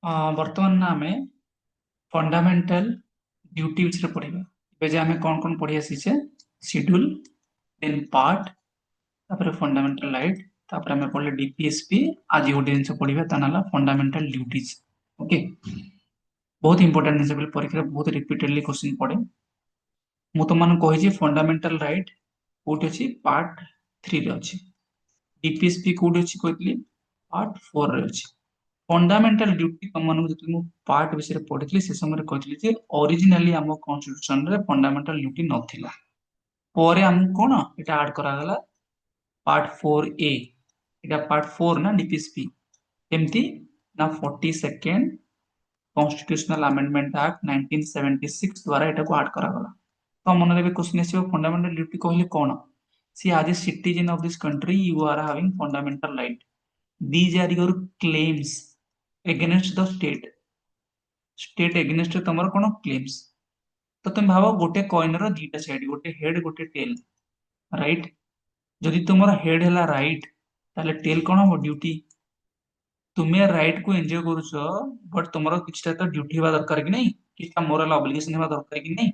वर्तमान ना आमे फंडामेंटल ड्यूटी विषय पढ़िबा। ଏବେ ଯେ ଆମେ କଣ କଣ ପଢି ଆସିଛେ शेड्यूल देन पार्ट तापर फंडामेंटल राइट तापर ଆମେ पढ़ले डीपीएसपी। आज गोटे जिनिस पढ़िबा ता नाला फंडामेंटल ड्यूटीज। ओके, बहुत इंपोर्टेंट जिनिस बोली परीक्षा रे बहुत रिपीटेडली क्वेश्चन पड़े। मु तो मन कहि जे फंडामेंटल राइट कोठी अछि पार्ट 3 रे अछि, डीपीएसपी कोठी अछि कहतली पार्ट 4 रे अछि। फंडामेंटल ड्यूटी तुम मानक जति मु पार्ट विषय पढ़ितली से समय कहतली जे ओरिजिनली हम कॉन्स्टिट्यूशन रे फंडामेंटल ड्यूटी नथिला, परे हम कोन एटा ऐड करा गला पार्ट 4 ए। एटा पार्ट 4 ना डीपीएसपी केमती ना 42nd कॉन्स्टिट्यूशनल अमेंडमेंट एक्ट 1976 द्वारा एटा को ऐड करा गला। तो मन रे क्वेश्चन आसीबो फंडामेंटल ड्यूटी कहले कोन। See as a citizen of this country you are having fundamental right, these are your claims against the state, state against तमर कोन क्लेम्स। तो तुम भाबो गोटे कॉइन रो दीटा साइड, गोटे हेड गोटे टेल, राइट। जदि तुमर हेड हैला राइट ताले टेल कोन हो ड्यूटी। तुम्हें राइट को एंजॉय करूछो बट तुमरो किछटा तो ड्यूटी हेबा दरकार कि नहीं, किछटा मोरल ऑब्लिगेशन हेबा दरकार कि नहीं।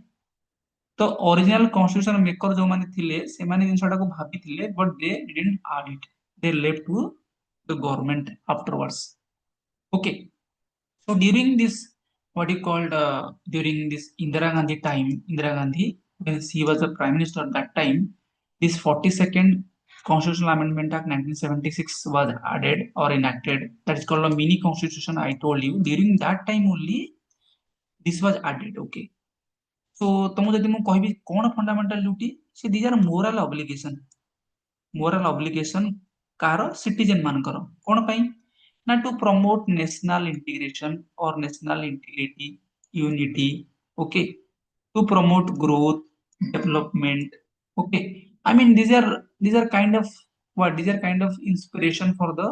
तो ओरिजिनल कॉन्स्टिट्यूशन मेकर जो माने थिले से माने जिनसटा को भाबी थिले but they didn't add it, they left to the government afterwards. Okay, so during this, what you called during this Indira Gandhi time, Indira Gandhi, when she was the prime minister at that time, this 42nd Constitutional Amendment Act 1976 was added or enacted. That is called a mini constitution. I told you during that time only this was added. Okay. So तुमको यदि मैं कहबी कौन fundamental duty से these are moral obligation, moral obligation कार citizen मानकर कौन पाई ना टू प्रमोट नेशनल इंटीग्रेशन और national integrity unity. Okay, to promote growth development. Okay, I mean these are kind of what, these are kind of inspiration for the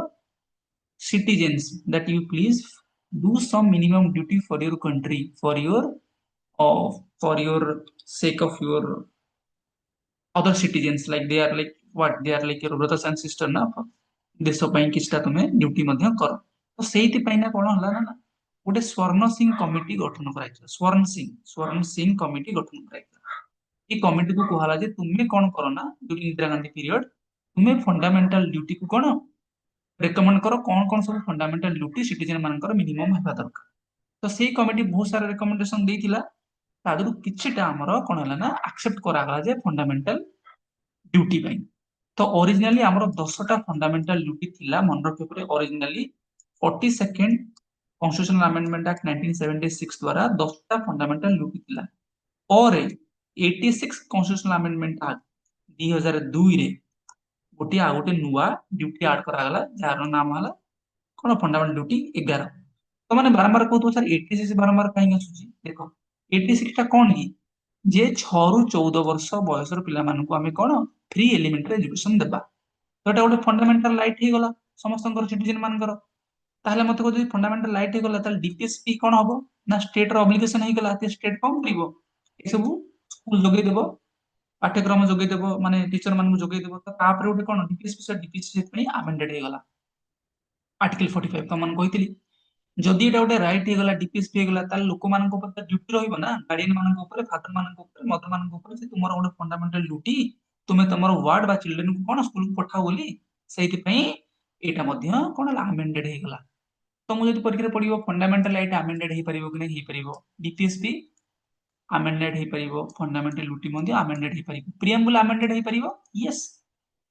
citizens that you please do some minimum duty for your country, uh, for your sake of your other citizens, like they are like what, they are like your brothers and sister ना। देश ପାଇଁ किछटा तुमे duty ମଧ୍ୟ कर। तो सेहिति ପାଇଁ ना कोन हला ना गोटे स्वर्ण सिंह कमिटी गठन कराइछ, स्वर्ण सिंह कमिटी गठन कराइछ। ई कमिटी को कहला जे तुमे कोन करो ना ड्यूरिंग इंदिरा गांधी पीरियड तुमे फंडामेंटल ड्यूटी को कोन रेकमेंड करो, कोन कोन सब फंडामेंटल ड्यूटी सिटीजन मानकर मिनिमम हेबा दरकार। तो सेही कमिटी बहुत सारा रिकमेंडेशन देइतिला, तादरु किछटा हमर कोन हला ना एक्सेप्ट करा गला जे फंडामेंटल ड्यूटी पाई। तो ओरिजिनली हमर 10टा फंडामेंटल ड्यूटी थिला मन रखे परे। Originally 42nd constitutional amendment act 1976 द्वारा 10टा फंडामेंटल ड्यूटी थिला। और 86 कॉन्स्टिट्यूशनल अमेंडमेंट एक्ट 2002 रे गोटे आ गोटे नुवा ड्यूटी ऐड करा गला जार नाम हला कोन फंडामेंटल ड्यूटी 11। तो माने बारंबार कहतो सर 86 बारंबार काहे आसुची, देखो 86 टा कोन की जे 6 रु 14 वर्ष बयसर पिला मानकु आमे कोन फ्री एलिमेंटरी एजुकेशन देबा। तो एटा गोटे फंडामेंटल राइट हे गला समस्त सिटीजन मानकर। ताहले मते को जदि फंडामेंटल राइट हे गला ताले डीपीएसपी कोन हबो ना स्टेट रो ऑब्लिगेशन हे गला, ते स्टेट कोन करिवो ए सब स्कूल जोगे देबो, पाठ्यक्रम जोगे देबो, माने टीचर मानकु जोगे देबो। तो तापरे गोटे कोन डीपीएसपी से डीपीएसपी पे अमेंडेड हे गला आर्टिकल 45। तो मन कहितली जदि एटा गोटे राइट हे गला डीपीएसपी हे गला ताले लोक मानक ऊपर ड्यूटी रहइबो ना, गार्डियन मानक ऊपर, फादर मानक ऊपर, मदर मानक ऊपर जे तुमरो गोटे फंडामेंटल ड्यूटी तुमे तमरो वार्ड बा चिल्ड्रन को कोन स्कूल को पठाओ बोली। सेहिति पई एटा मध्य कोन अमेंडेड हे गला। तो मु जदि परीक्षा पड़िबो फंडामेंटल राइट अमेंडेड हे परिबो कि नै हे परिबो, डीपीएसपी अमेंडेड हे परिबो, फंडामेंटल ड्यूटी मध्य अमेंडेड हे परिबो, प्रिएम्बल अमेंडेड हे परिबो। यस,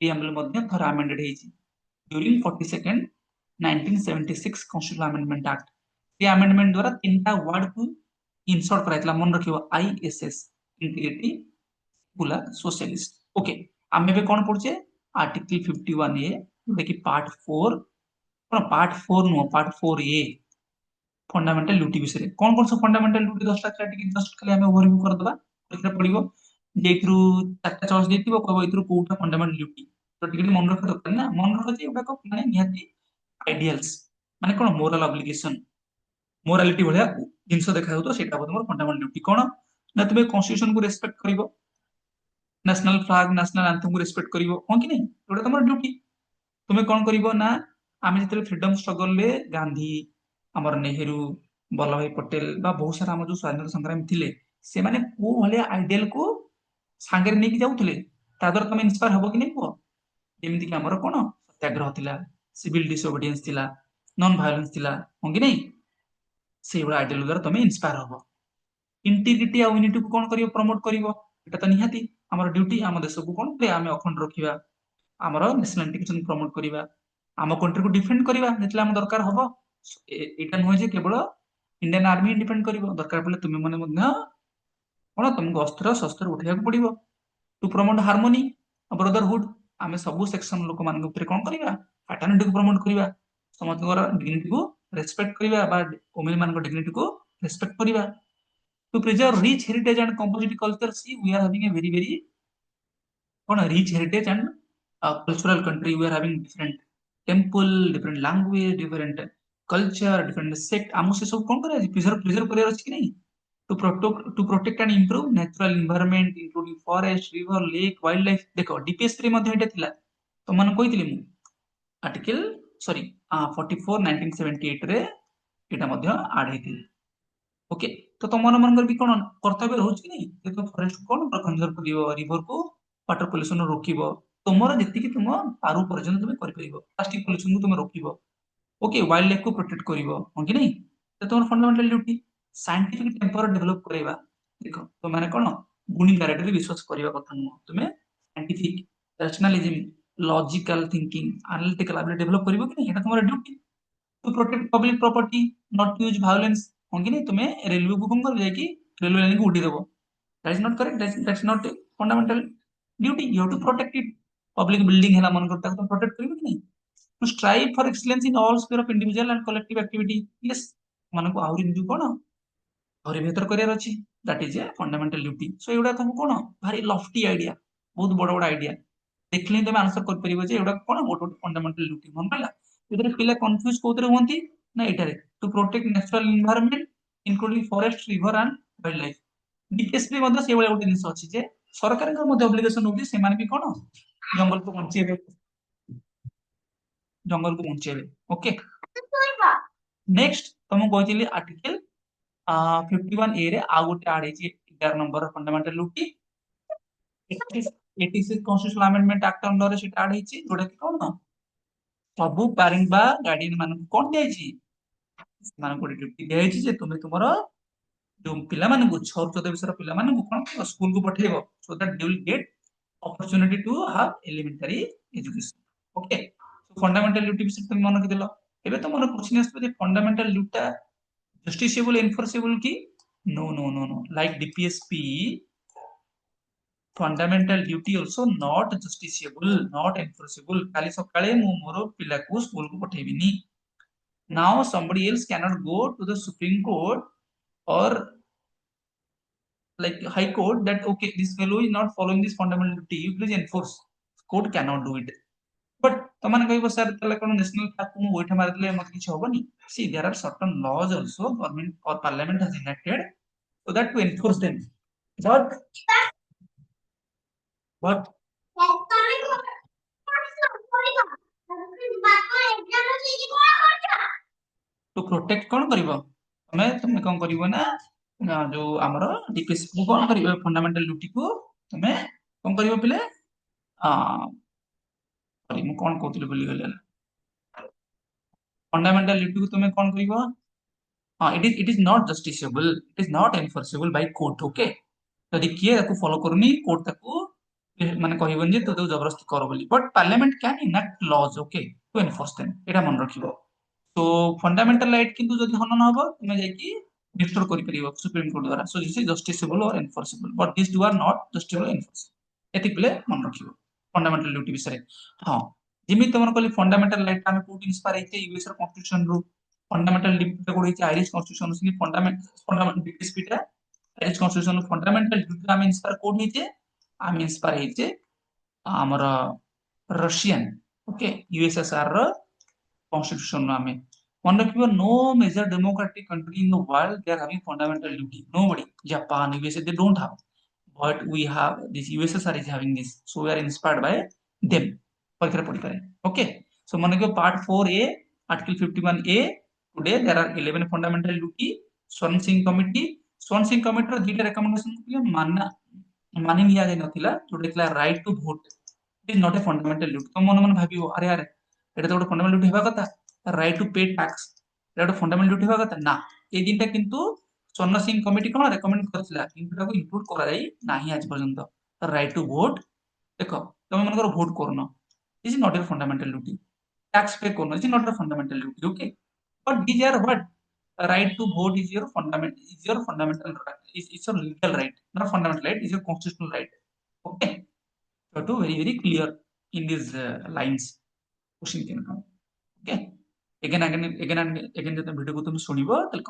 प्रिएम्बल मध्य थर अमेंडेड हेछि during 42nd 1976 constitutional amendment act. ये अमेंडमेंट द्वारा तीनटा वर्ड को इंसर्ट कराइतला, मन रखिबो आईएसएस, इंटीग्रिटी सेकुलर सोशलिस्ट। ओके, आमे बे कोन पढचे आर्टिकल 51 ए देखि पार्ट 4, कोन part 4 no part 4 a fundamental duty विषय कोन कोन सब फंडामेंटल ड्यूटी 10टा टिक जस्ट खाली आमे ओवरव्यू कर दबा। परीक्षा पड़िबो जे इथरु चारटा चॉइस देथिबो कहबो इथरु कोउटा फंडामेंटल ड्यूटी। तो टिक मन रख दरकार ना, मन रख जे एटा को माने निहाती आइडियल्स माने कोन मोरल ऑब्लिगेशन, मोरालिटी भलिया जिंस देखा होतो सेटा तुमर फंडामेंटल ड्यूटी कोन ना तुमे कॉन्स्टिट्यूशन को रेस्पेक्ट करिवो, नेशनल फ्लैग नेशनल एंथम को रेस्पेक्ट करिवो, हां कि नै एटा तुमर ड्यूटी। तुमे कोन करिवो ना आमे जते फ्रीडम स्ट्रगल ले गांधी ଆମର ନେହେରୁ ବଲ୍ଲଭ ଭାଇ ପଟେଲ ବା ବହୁତ ସାରା ଆମର ଯୋଉ ସ୍ୱାଧୀନତା ସଂଗ୍ରାମୀ ଥିଲେ ସେମାନେ କୋଉ ଭଳିଆ ଆଇଡିଆଲ କୁ ସାଙ୍ଗରେ ନେଇକି ଯାଉଥିଲେ ତା ଦ୍ୱାରା ତମେ ଇନ୍ସପାୟାର ହବ କି ନାଇଁ କୁହ? ଯେମିତି କି ଆମର କଣ ସତ୍ୟାଗ୍ରହ ଥିଲା, ସିଭିଲ ଡିସୋବିଡିଏନ୍ସ ଥିଲା, ନନ୍ ଭାয়োଲେନ୍ସ ଥିଲା, ହଁ କି ନାଇଁ? ସେଇଭଳିଆ ଆଇଡିଆଲ ଦ୍ୱାରା ତମେ ଇନ୍ସପାୟାର ହବ। ଇଣ୍ଟିଗ୍ରିଟି ଆଉ ୟୁନିଟିକୁ କଣ କରିବ? ପ୍ରମୋଟ କରିବ। ଏଟା ତ ନିହାତି ଆମର ଡ୍ୟୁଟି। ଆମ ଦେଶକୁ କଣ କରିବା? ଆମେ ଅଖଣ୍ଡ ରଖିବା, ଆମର ନ୍ୟାସନାଲ ଇଣ୍ଟିଗ୍ରେସନ ପ୍ରମୋଟ କରିବା, ଆମ କଣ୍ଟ୍ରିକୁ ଡିଫେଣ୍ଡ କରିବା ଯେତେବେଳେ ଆମ ଦରକାର ହବ। ଏଇଟା ନୁହେଁ ଯେ କେବଳ ଇଣ୍ଡିଆନ ଆର୍ମି ଡିପେଣ୍ଡ କରିବ, ଦରକାର ପଡ଼ିଲେ ତୁମେ ମାନେ ମଧ୍ୟ କଣ ତମକୁ ଅସ୍ତ୍ର ଶସ୍ତ୍ର ଉଠେଇବାକୁ ପଡିବ। ଟୁ ପ୍ରମୋଟ ହାରମୋନି ବ୍ରଦରହୁଡ, ଆମେ ସବୁ ସେକ୍ସନ ଲୋକମାନଙ୍କ ଭିତରେ କଣ କରିବା? ଫ୍ରାଟର୍ନିଟିକୁ ପ୍ରମୋଟ କରିବା, ସମସ୍ତଙ୍କର ଡିଗ୍ନିଟିକୁ ରେସପେକ୍ଟ କରିବା ବା ଓମେନ ମାନଙ୍କ ଡିଗ୍ନିଟିକୁ ରେସପେକ୍ଟ କରିବା। To preserve rich heritage and composite culture, see we are having a very what a rich heritage and cultural country. We are having different temple, different language, different culture, different sect. ଆମକୁ ସେ ସବୁ କଣ କରିବା? Preserve କରିବାର ଅଛି କି ନାହିଁ? To protect and improve natural environment including forest, river, lake, wildlife. ଦେଖ DPS 3 ମଧ୍ୟ ଏଇଟା ଥିଲା, ତମମାନଙ୍କୁ କହିଥିଲି ମୁଁ ଆର୍ଟିକଲ 44 1978 ରେ ଏଇଟା ମଧ୍ୟ ଆଡ୍ ହେଇଥିଲା। ଓକେ, ତ ତମ ମାନଙ୍କର ବି କଣ କର୍ତ୍ତବ୍ୟ ରହୁଛି କି ନାଇଁ? ଯେ ତୁମ ଫରେଷ୍ଟ କଣ କନଜର୍ଭ କରିବ, ରିଭର କୁ ୱାଟର ପଲ୍ୟୁସନ ରୋକିବ, ତୁମର ଯେତିକି ତୁମ ପାରୁ ପର୍ଯ୍ୟନ୍ତ ତୁମେ କରିପାରିବ, ପ୍ଲାଷ୍ଟିକ ପଲ୍ୟୁସନ କୁ ତୁମେ ରୋକିବ। ଓକେ, ୱାଇଲ୍ଡ ଲାଇଫ କୁ ପ୍ରୋଟେକ୍ଟ କରିବ, ହଁ କି ନାଇଁ? ତ ତମର fundamental duty. Scientific temper develop କରାଇବା। ଦେଖ ତମେ କଣ ଗୁଣି ଗାରେଡିରେ ବିଶ୍ୱାସ କରିବା କଥା ନୁହଁ, ତୁମେ scientific rationalism, logical thinking, analytical ability develop କରିବ କି ନାଇଁ? ଏଟା ତମର duty. To protect public property, not use violence, ହଁ କି ନାଇଁ? ତୁମେ ରେଲୱେକୁ କଣ କରିବ? ଯାଇକି ରେଲୱେ ଲାଇନକୁ ଉଡେଇଦବ, that is not correct, that's not a fundamental duty. You have to protect it. Public building ହେଲା ମନେକର, ତାକୁ ତମେ protect କରିବ କି ନାଇଁ? To strive for excellence in all sphere of individual and collective activity. Yes, ମାନଙ୍କୁ ଆହୁରି ନିଜକୁ କଣ ଆହୁରି ବେହତର କରିବାର ଅଛି, that is a fundamental duty. So ଏଗୁଡା ତମକୁ କଣ ଭାରି ଲଫଟି ଆଇଡିଆ, ବହୁତ ବଡ ବଡ ଆଇଡିଆ, ଦେଖିଲେ ହିଁ ତମେ ଆନ୍ସର କରିପାରିବ ଯେ ଏଗୁଡା କଣ ଗୋଟେ ଗୋଟେ ଫଣ୍ଡାମେଣ୍ଟାଲ ଡ୍ୟୁଟି। ମନେ ରହିଲା? ଏଥିରେ ପିଲା କନଫ୍ୟୁଜ କୋଉଥିରେ ହୁଅନ୍ତି ନା ଏଇଟାରେ, to protect natural environment including forest, river and wild life. DPSP ମଧ୍ୟ ସେଇଭଳିଆ ଗୋଟେ ଜିନିଷ ଅଛି ଯେ ସରକାରଙ୍କର ମଧ୍ୟ ଅବ୍ଲିଗେସନ ହଉଛି ସେମାନେ ବି କଣ ଜଙ୍ଗଲକୁ ବଞ୍ଚେଇବେ, ଜଙ୍ଗଲକୁ ବଞ୍ଚେଇବେ। ଓକେ, ନେକ୍ସଟ ତମକୁ କହିଥିଲି ଆର୍ଟିକଲ 51A ରେ ଆଉ ଗୋଟେ ଆଡ ହେଇଛି 11 number fundamental duty. 86 constitutional amendment act ଅଣ୍ଡରରେ ସେଟା ଆଡ ହେଇଛି, ଯୋଉଟା କି କଣ ସବୁ ପ୍ୟାରେଣ୍ଟ ବା ଗାର୍ଡିଆନ ମାନଙ୍କୁ କଣ ଦିଆଯାଇଛି? ସେମାନଙ୍କୁ ଗୋଟେ ଡ୍ୟୁଟି ଦିଆଯାଇଛି ଯେ ତୁମେ ତୁମର ଯୋଉ ପିଲାମାନଙ୍କୁ 6 ରୁ 14 ବର୍ଷର ପିଲାମାନଙ୍କୁ କଣ ସ୍କୁଲକୁ ପଠେଇବ, so that they will get opportunity to have elementary education. Okay, fundamental duty ବିଷୟରେ ତମେ ମନେ ରଖିଦେଲ। ଏବେ ତ ମୋର କ୍ୱେଶ୍ଚିନ ଆସିବ ଯେ ଫଣ୍ଡାମେଣ୍ଟାଲ ଡ୍ୟୁଟିଟା ଜଷ୍ଟିସିଏବଲ ଏନଫୋର୍ସିବଲ କି? No no no no, like DPSP, fundamental duty also not justiciable, not enforceable. କାଲି ସକାଳେ ମୁଁ ମୋର ପିଲାକୁ ସ୍କୁଲକୁ ପଠେଇବିନି, now somebody else cannot go to the Supreme Court or like High Court that okay, this fellow is not following this fundamental duty, you please enforce. Court cannot do it. But ତମାନେ କହିବ sir ତାହେଲେ କଣ national flag କୁ ମୁଁ ଗୋଇଠା ମାରିଦେଲେ ମତେ କିଛି ହବନି? See, there are certain laws also government or parliament has enacted so that to enforce them. But to protect କଣ କରିବ ତମେ? ତମେ କଣ କରିବ ନା ଯୋଉ ଆମର ଡିପିଏସପି କୁ କଣ କରିବ? ଫଣ୍ଡାମେଣ୍ଟାଲ ଡ୍ୟୁଟି କୁ ତମେ କଣ କରିବ ପିଲେ? ମୁଁ କଣ କହୁଥିଲି ଭୁଲିଗଲି। ଫଣ୍ଡାମେଣ୍ଟାଲ ଡ୍ୟୁଟି କୁ ତମେ କଣ କରିବ? it is not justiciable, it is not enforceable by court. Okay, ଯଦି କିଏ ତାକୁ ଫଲୋ କରୁନି କୋର୍ଟ ତାକୁ ମାନେ କହିବନି ଯେ ତୁ ତାକୁ ଜବରଦସ୍ତି କର ବୋଲି, but parliament can enact laws okay to enforce them, ଏଇଟା ମନେ ରଖିବ। তো ଫଣ୍ଡାମେଣ୍ଟାଲ ରାଇଟ୍ କିନ୍ତୁ ଯଦି ହନନ ହବ ତୁମେ ଯାଇକି ଡିଷ୍ଟର୍ବ କରିପାରିବ ସୁପ୍ରିମ କୋର୍ଟ ଦ୍ୱାରା। So this is justiciable or enforceable, but this two are not justiciable enforceable. ଏତିକି ପିଲେ ମନେ ରଖିବ ଫଣ୍ଡାମେଣ୍ଟାଲ ଡ୍ୟୁଟି ବିଷୟରେ। ହଁ, ଯେମିତି ତମର କହିଲି ଫଣ୍ଡାମେଣ୍ଟାଲ ରାଇଟ୍ ଆମେ କୋଉଠି ଇନ୍ସପାୟାର ହେଇଛେ? ୟୁଏସ ର କନଷ୍ଟିଟ୍ୟୁସନ ରୁ। ଫଣ୍ଡାମେଣ୍ଟାଲ ଡ୍ୟୁଟି କୋଉଠି ହେଇଛି? ଆଇରିଶ କନଷ୍ଟିଟ୍ୟୁସନ ରୁ। ଫଣ୍ଡାମେଣ୍ଟାଲ ଡିପିଏସପି ଟା ଆଇରିଶ କନଷ୍ଟିଟ୍ୟୁସନ ରୁ। ଫଣ୍ଡାମେଣ୍ଟାଲ ଡ୍ୟୁଟି ଆମେ ଇନ୍ସପାୟାର କୋଉଠି ହେଇଛେ? ଆମେ ଇନ୍ସପାୟାର ହେଇଛେ ଆମର ରସିଆନ ଓକେ ୟୁଏସଏସଆର ର କନଷ୍ଟିଟ୍ୟୁସନ ରୁ। ଆମେ ମନେ ରଖିବ, no major democratic country in the world they are having fundamental duty, nobody. Japan, USA, they don't have, but we have this, USSR is having this, so we are inspired by them। ପରୀକ୍ଷାରେ ପଢିପାରେ। Okay, ସो ମନେ ରଖିବ part 4A article 51A today there are 11 fundamental duty. Swansingh committee ର ଦୁଇଟା recommendation ଥିଲା ମାନି ନିଆ ଯାଇ ନଥିଲା, ଯୋଉଟା ଥିଲା right to vote. Eat is not a fundamental duty. ତମ ମନେ ମନେ ଭାବିବ ଆରେ ଆରେ ଏଟା ତ ଗୋଟେ ଫଣ୍ଡାମେଣ୍ଟାଲ ଡ୍ୟୁଟି ହେବା କଥା, ରାଇଟ୍ ଟୁ ପେ ଟ୍ୟାକ୍ସ ଏଟା ଗୋଟେ ଫଣ୍ଡାମେଣ୍ଟାଲ ଡ୍ୟୁଟି ହେବା କଥା ନା। এই ଦିନଟା କିନ୍ତୁ ସ୍ୱର୍ଣ୍ଣ ସିଂ କମିଟି କଣ ରେକମେଣ୍ଡ କରିଥିଲା, କିନ୍ତୁ ତାକୁ ଇନକ୍ଲୁଡ କରାଯାଇ ନାହିଁ ଆଜି ପର୍ଯ୍ୟନ୍ତ। ରାଇଟ୍ ଟୁ ଭୋଟ, ଦେଖ ତମେ ମନେକର ଭୋଟ କରୁନ, this is not your fundamental duty. Tax pay করনো, this is not your fundamental duty, okay? But these are what? Right to vote is your fundamental right. It's your legal right, not fundamental right. It's your constitutional right. Okay? You have to very clear in these lines. Question can come. Okay? Again, ଯଦି ଭିଡ଼ିଓକୁ ତୁମେ ଶୁଣିବ ତାହେଲେ